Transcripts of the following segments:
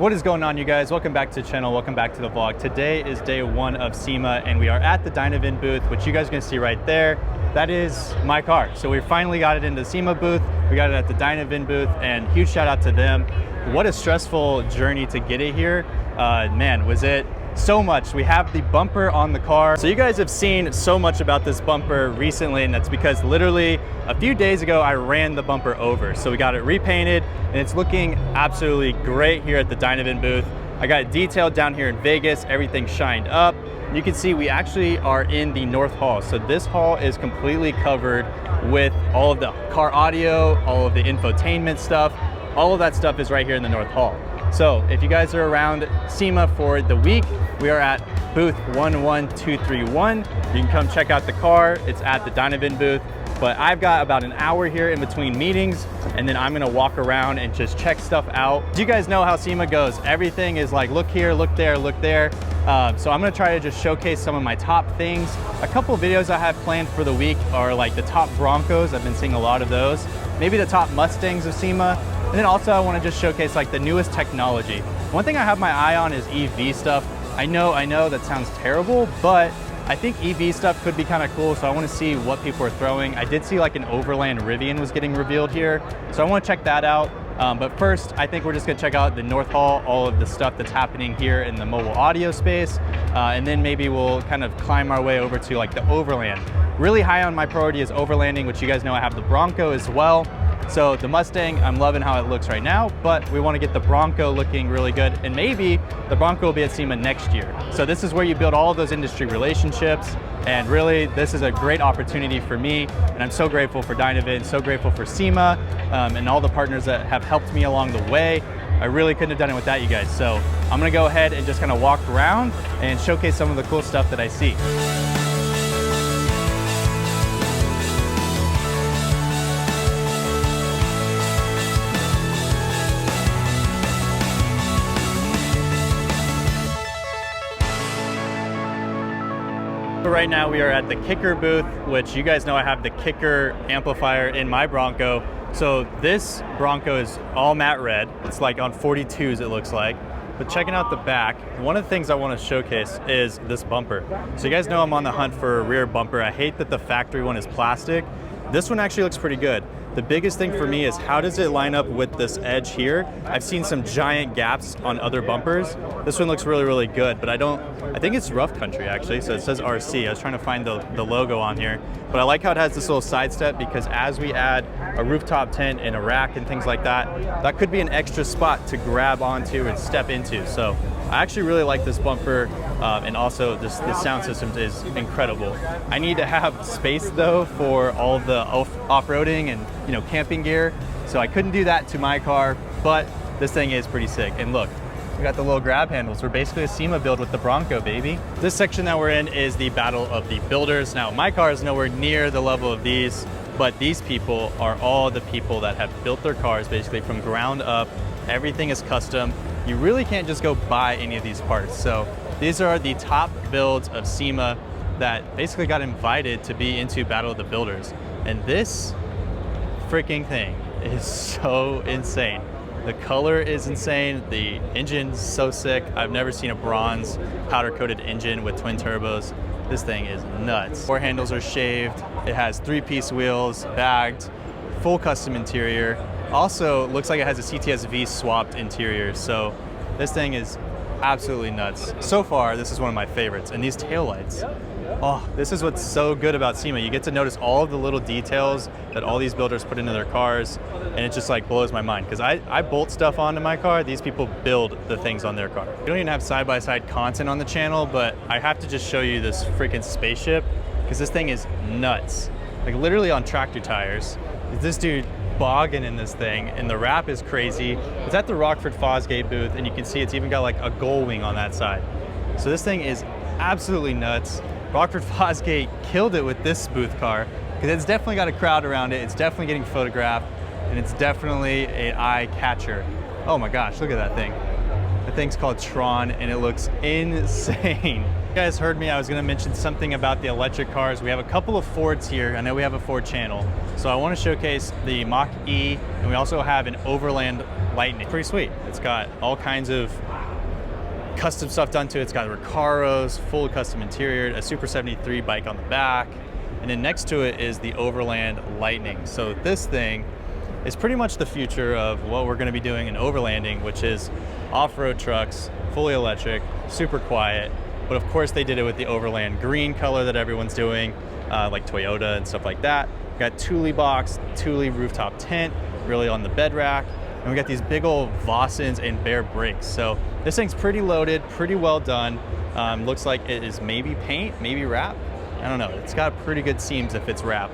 What is going on, you guys? Welcome back to the channel, welcome back to the vlog. Today is day one of SEMA and we are at the Dynavan booth, which you guys are gonna see right there. That is my car. So we finally got it into the SEMA booth, we got it at the Dynavan booth, and huge shout out to them. What a stressful journey to get it here. Man, was it so much. We have the bumper on the car. So you guys have seen so much about this bumper recently, and that's because literally a few days ago I ran the bumper over. So we got it repainted and it's looking absolutely great here at the Dynavan booth. I got it detailed down here in Vegas, everything shined up. You can see we actually are in the North Hall. So this hall is completely covered with all of the car audio, all of the infotainment stuff. All of that stuff is right here in the North Hall. So if you guys are around SEMA for the week, we are at booth 11231. You can come check out the car. It's at the Dynavan booth. But I've got about an hour here in between meetings, and then I'm gonna walk around and just check stuff out. You guys know how SEMA goes. Everything is like, look here, look there, look there. So I'm gonna try to just showcase some of my top things. A couple of videos I have planned for the week are like the top Broncos. I've been seeing a lot of those. Maybe the top Mustangs of SEMA. And then also I want to just showcase like the newest technology. One thing I have my eye on is EV stuff. I know that sounds terrible, but I think EV stuff could be kind of cool. So I want to see what people are throwing. I did see like an overland Rivian was getting revealed here. So I want to check that out. But first, I think we're just gonna check out the North Hall, all of the stuff that's happening here in the mobile audio space. And then maybe we'll kind of climb our way over to like the overland. Really high on my priority is overlanding, which you guys know I have the Bronco as well. So the Mustang, I'm loving how it looks right now, but we want to get the Bronco looking really good, and maybe the Bronco will be at SEMA next year. So this is where you build all of those industry relationships, and really this is a great opportunity for me, and I'm so grateful for Dynavan, so grateful for SEMA, and all the partners that have helped me along the way. I really couldn't have done it without you guys. So I'm gonna go ahead and just kind of walk around and showcase some of the cool stuff that I see. Right now we are at the Kicker booth, which you guys know I have the Kicker amplifier in my Bronco. So this Bronco is all matte red. It's like on 42s it looks like. But checking out the back, one of the things I want to showcase is this bumper. So you guys know I'm on the hunt for a rear bumper. I hate that the factory one is plastic. This one actually looks pretty good. The biggest thing for me is how does it line up with this edge here? I've seen some giant gaps on other bumpers. This one looks really, really good, but I think it's rough country actually, so it says RC. I was trying to find the logo on here, but I like how it has this little side step because as we add a rooftop tent and a rack and things like that, that could be an extra spot to grab onto and step into. So I actually really like this bumper, and also this sound system is incredible. I need to have space though for all of the off-roading and camping gear, so I couldn't do that to my car, but this thing is pretty sick. And look, we got the little grab handles. We're basically a SEMA build with the Bronco, baby. This section that we're in is the Battle of the Builders. Now, my car is nowhere near the level of these, but these people are all the people that have built their cars basically from ground up. Everything is custom. You really can't just go buy any of these parts. So these are the top builds of SEMA that basically got invited to be into Battle of the Builders. And this freaking thing is so insane. The color is insane. The engine's so sick. I've never seen a bronze powder coated engine with twin turbos. This thing is nuts. Door handles are shaved. It has 3-piece wheels, bagged, full custom interior. Also looks like it has a CTS-V swapped interior. So this thing is absolutely nuts. So far, this is one of my favorites. And these taillights. Oh, this is what's so good about SEMA. You get to notice all of the little details that all these builders put into their cars, and it just like blows my mind. Because I bolt stuff onto my car, these people build the things on their car. We don't even have side-by-side content on the channel, but I have to just show you this freaking spaceship, because this thing is nuts. Like literally on tractor tires. This dude bogging in this thing, and the wrap is crazy. It's at the Rockford Fosgate booth, and you can see it's even got like a gull wing on that side. So this thing is absolutely nuts. Rockford Fosgate killed it with this booth car because it's definitely got a crowd around it. It's definitely getting photographed, and it's definitely an eye catcher. Oh my gosh, look at that thing. The thing's called Tron, and it looks insane. You guys heard me, I was gonna mention something about the electric cars. We have a couple of Fords here. I know we have a Ford channel. So I wanna showcase the Mach-E, and we also have an Overland Lightning. Pretty sweet. It's got all kinds of custom stuff done to it. It's got Recaros, full custom interior, a Super 73 bike on the back. And then next to it is the Overland Lightning. So this thing is pretty much the future of what we're gonna be doing in overlanding, which is off-road trucks, fully electric, super quiet. But of course they did it with the Overland green color that everyone's doing, like Toyota and stuff like that. We got Thule box, Thule rooftop tent, really on the bed rack. And we got these big old Vossens and bare brakes. So this thing's pretty loaded, pretty well done. Looks like it is maybe paint, maybe wrap. I don't know, it's got pretty good seams if it's wrap.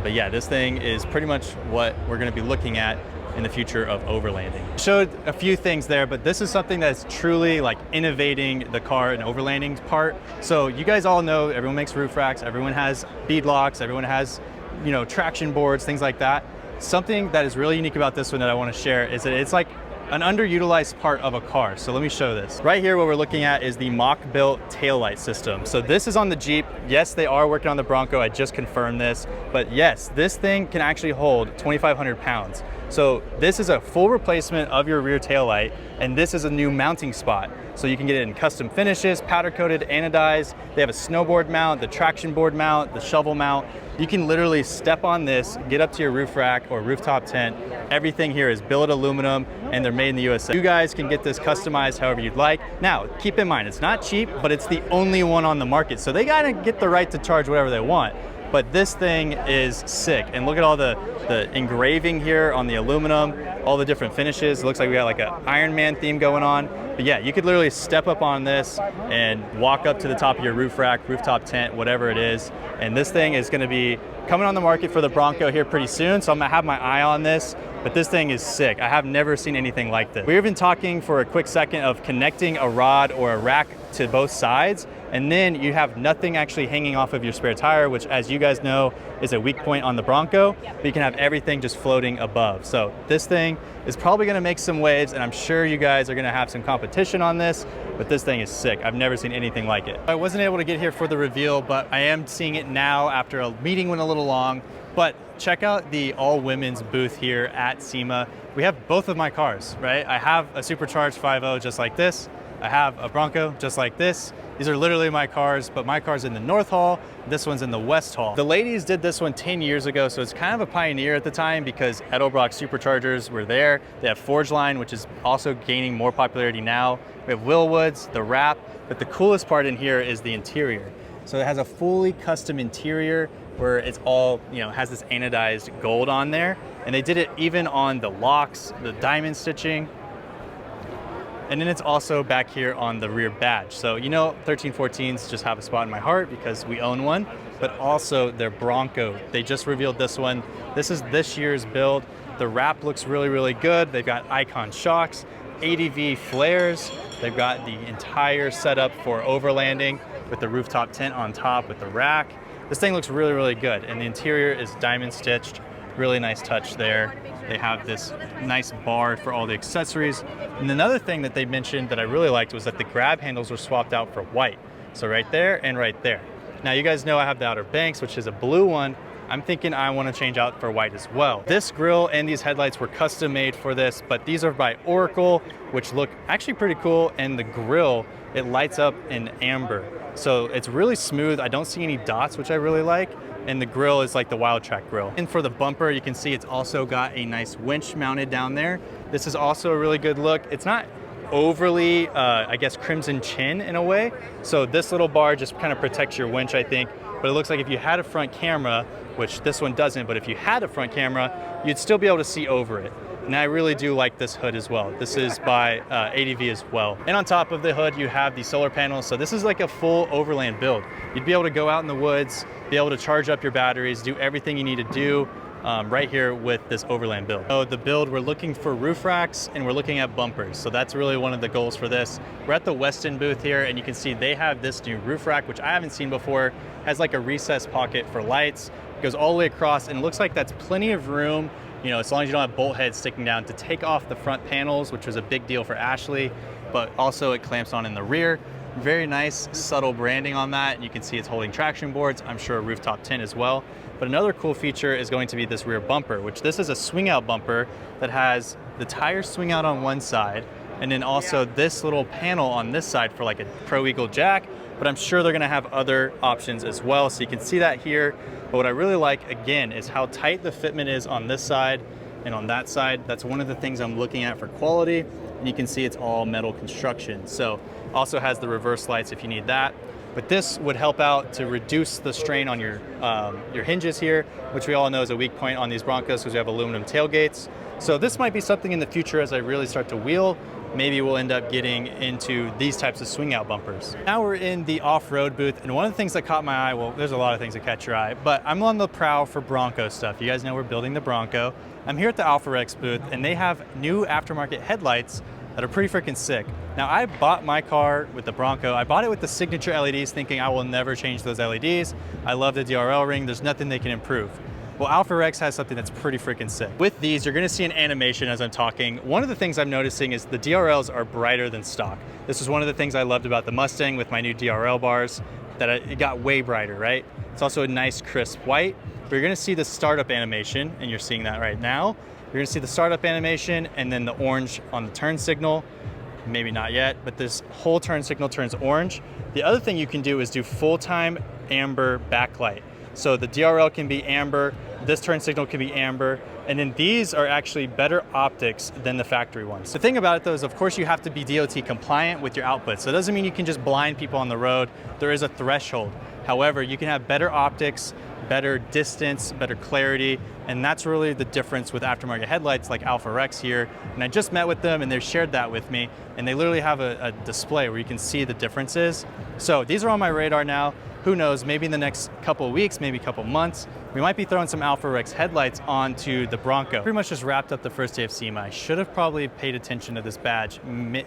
But yeah, this thing is pretty much what we're gonna be looking at in the future of overlanding. Showed a few things there, but this is something that's truly like innovating the car and overlanding part. So you guys all know everyone makes roof racks, everyone has bead locks, everyone has, you know, traction boards, things like that. Something that is really unique about this one that I want to share is that it's like an underutilized part of a car. So let me show this. Right here, what we're looking at is the mock-built taillight system. So this is on the Jeep. Yes, they are working on the Bronco. I just confirmed this. But yes, this thing can actually hold 2,500 pounds. So this is a full replacement of your rear taillight, and this is a new mounting spot. So you can get it in custom finishes, powder coated, anodized. They have a snowboard mount, the traction board mount, the shovel mount. You can literally step on this, get up to your roof rack or rooftop tent. Everything here is billet aluminum, and they're made in the USA. You guys can get this customized however you'd like. Now, keep in mind, it's not cheap, but it's the only one on the market. So they gotta get the right to charge whatever they want. But this thing is sick. And look at all the engraving here on the aluminum, all the different finishes. It looks like we got like an Iron Man theme going on. But yeah, you could literally step up on this and walk up to the top of your roof rack, rooftop tent, whatever it is. And this thing is gonna be coming on the market for the Bronco here pretty soon. So I'm gonna have my eye on this. But this thing is sick. I have never seen anything like this. We've been talking for a quick second of connecting a rod or a rack to both sides, and then you have nothing actually hanging off of your spare tire, which, as you guys know, is a weak point on the Bronco, but you can have everything just floating above. So this thing is probably gonna make some waves, and I'm sure you guys are gonna have some competition on this, but this thing is sick. I've never seen anything like it. I wasn't able to get here for the reveal, but I am seeing it now after a meeting went a little long. But check out the all-women's booth here at SEMA. We have both of my cars, right? I have a supercharged 5.0 just like this. I have a Bronco just like this. These are literally my cars, but my car's in the North Hall, this one's in the West Hall. The ladies did this one 10 years ago, so it's kind of a pioneer at the time because Edelbrock superchargers were there. They have Forge Line, which is also gaining more popularity now. We have Willwoods, the wrap, but the coolest part in here is the interior. So it has a fully custom interior where it's all, you know, has this anodized gold on there. And they did it even on the locks, the diamond stitching. And then it's also back here on the rear badge. So, you know, 1314s just have a spot in my heart because we own one, but also their Bronco. They just revealed this one. This is this year's build. The wrap looks really, really good. They've got Icon shocks, ADV flares. They've got the entire setup for overlanding with the rooftop tent on top with the rack. This thing looks really, really good. And the interior is diamond stitched. Really nice touch there. They have this nice bar for all the accessories. And another thing that they mentioned that I really liked was that the grab handles were swapped out for white. So right there and right there. Now you guys know I have the Outer Banks, which is a blue one. I'm thinking I want to change out for white as well. This grille and these headlights were custom made for this, but these are by Oracle, which look actually pretty cool. And the grille, it lights up in amber. So it's really smooth. I don't see any dots, which I really like. And the grille is like the Wild Track grille. And for the bumper, you can see it's also got a nice winch mounted down there. This is also a really good look. It's not overly, I guess, crimson chin in a way. So this little bar just kind of protects your winch, I think. But it looks like if you had a front camera, which this one doesn't, but if you had a front camera, you'd still be able to see over it. And I really do like this hood as well. This is by ADV as well. And on top of the hood, you have the solar panels. So this is like a full overland build. You'd be able to go out in the woods, be able to charge up your batteries, do everything you need to do right here with this overland build. So the build, we're looking for roof racks and we're looking at bumpers. So that's really one of the goals for this. We're at the Weston booth here and you can see they have this new roof rack, which I haven't seen before. Has like a recessed pocket for lights, goes all the way across, and it looks like that's plenty of room, you know, as long as you don't have bolt heads sticking down, to take off the front panels, which was a big deal for Ashley, but also it clamps on in the rear. Very nice, subtle branding on that. You can see it's holding traction boards. I'm sure a rooftop tint as well. But another cool feature is going to be this rear bumper, which this is a swing out bumper that has the tires swing out on one side, and then also this little panel on this side for like a Pro Eagle jack. But I'm sure they're gonna have other options as well. So you can see that here. But what I really like, again, is how tight the fitment is on this side and on that side. That's one of the things I'm looking at for quality. And you can see it's all metal construction. So also has the reverse lights if you need that. But this would help out to reduce the strain on your hinges here, which we all know is a weak point on these Broncos because we have aluminum tailgates. So this might be something in the future as I really start to wheel. Maybe we'll end up getting into these types of swing out bumpers. Now we're in the off-road booth, and one of the things that caught my eye, well, there's a lot of things that catch your eye, but I'm on the prowl for Bronco stuff. You guys know we're building the Bronco. I'm here at the AlphaRex booth, and they have new aftermarket headlights that are pretty freaking sick. Now I bought my car with the Bronco. I bought it with the signature LEDs thinking I will never change those LEDs. I love the DRL ring. There's nothing they can improve. Well, AlphaRex has something that's pretty freaking sick. With these, you're gonna see an animation as I'm talking. One of the things I'm noticing is the DRLs are brighter than stock. This is one of the things I loved about the Mustang with my new DRL bars, that it got way brighter, right? It's also a nice crisp white. But you're gonna see the startup animation, and you're seeing that right now. You're gonna see the startup animation and then the orange on the turn signal. Maybe not yet, but this whole turn signal turns orange. The other thing you can do is do full-time amber backlight. So the DRL can be amber, this turn signal can be amber, and then these are actually better optics than the factory ones. The thing about it though is, of course, you have to be DOT compliant with your output. So it doesn't mean you can just blind people on the road. There is a threshold. However, you can have better optics, better distance, better clarity, and that's really the difference with aftermarket headlights like AlphaRex here. And I just met with them and they shared that with me, and they literally have a display where you can see the differences. So these are on my radar now. Who knows, maybe in the next couple of weeks, maybe a couple of months, we might be throwing some AlphaRex headlights onto the Bronco. Pretty much just wrapped up the first day of SEMA. I should have probably paid attention to this badge,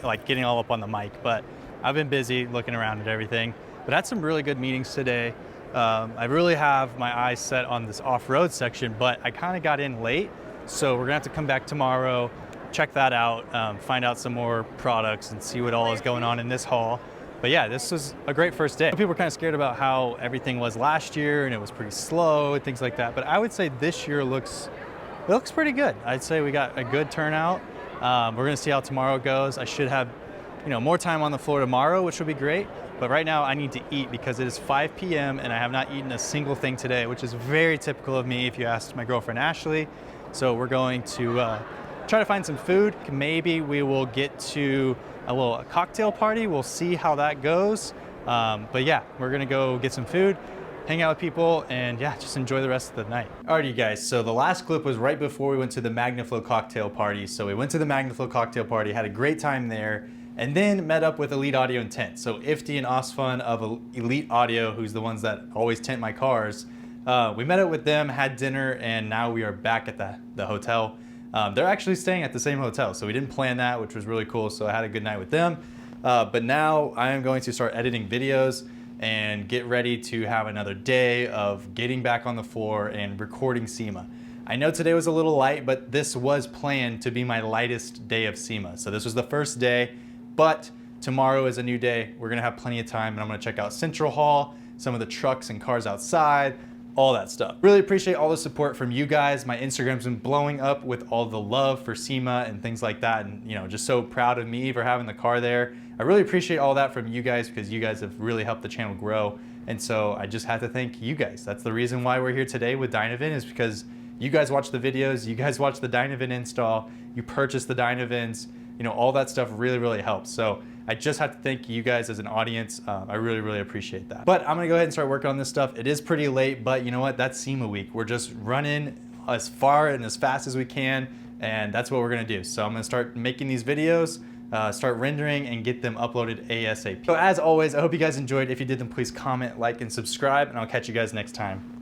like getting all up on the mic, but I've been busy looking around at everything. But I had some really good meetings today. I really have my eyes set on this off-road section, but I kind of got in late, so we're gonna have to come back tomorrow, check that out, find out some more products and see what all is going on in this haul. But yeah, this was a great first day. People were kind of scared about how everything was last year and it was pretty slow and things like that, but I would say this year looks pretty good. I'd say we got a good turnout. We're gonna see how tomorrow goes. I should have more time on the floor tomorrow, which will be great. But right now I need to eat because it is 5 p.m. and I have not eaten a single thing today, which is very typical of me if you asked my girlfriend Ashley. So we're going to try to find some food. Maybe we will get to a little cocktail party. We'll see how that goes. But yeah, we're gonna go get some food, hang out with people, and yeah, just enjoy the rest of the night. Alrighty, you guys, so the last clip was right before we went to the MagnaFlow cocktail party. So we went to the MagnaFlow cocktail party, had a great time there, and then met up with Elite Audio and Tint. So Ifty and Osfun of Elite Audio, who's the ones that always tint my cars, we met up with them, had dinner, and now we are back at the hotel. They're actually staying at the same hotel, so we didn't plan that, which was really cool, so I had a good night with them. But now I am going to start editing videos and get ready to have another day of getting back on the floor and recording SEMA. I know today was a little light, but this was planned to be my lightest day of SEMA. So this was the first day, but tomorrow is a new day. We're gonna have plenty of time, and I'm gonna check out Central Hall, some of the trucks and cars outside, all that stuff. Really appreciate all the support from you guys. My Instagram's been blowing up with all the love for SEMA and things like that, and just so proud of me for having the car there. I really appreciate all that from you guys because you guys have really helped the channel grow, and so I just have to thank you guys. That's the reason why we're here today with Dynavin, is because you guys watch the videos, you guys watch the Dynavin install, you purchase the Dynavins, all that stuff really helps. So I just have to thank you guys as an audience. I really appreciate that. But I'm gonna go ahead and start working on this stuff. It is pretty late, but you know what? That's SEMA week. We're just running as far and as fast as we can, and that's what we're gonna do. So I'm gonna start making these videos, start rendering, and get them uploaded ASAP. So as always, I hope you guys enjoyed. If you did, then please comment, like, and subscribe, and I'll catch you guys next time.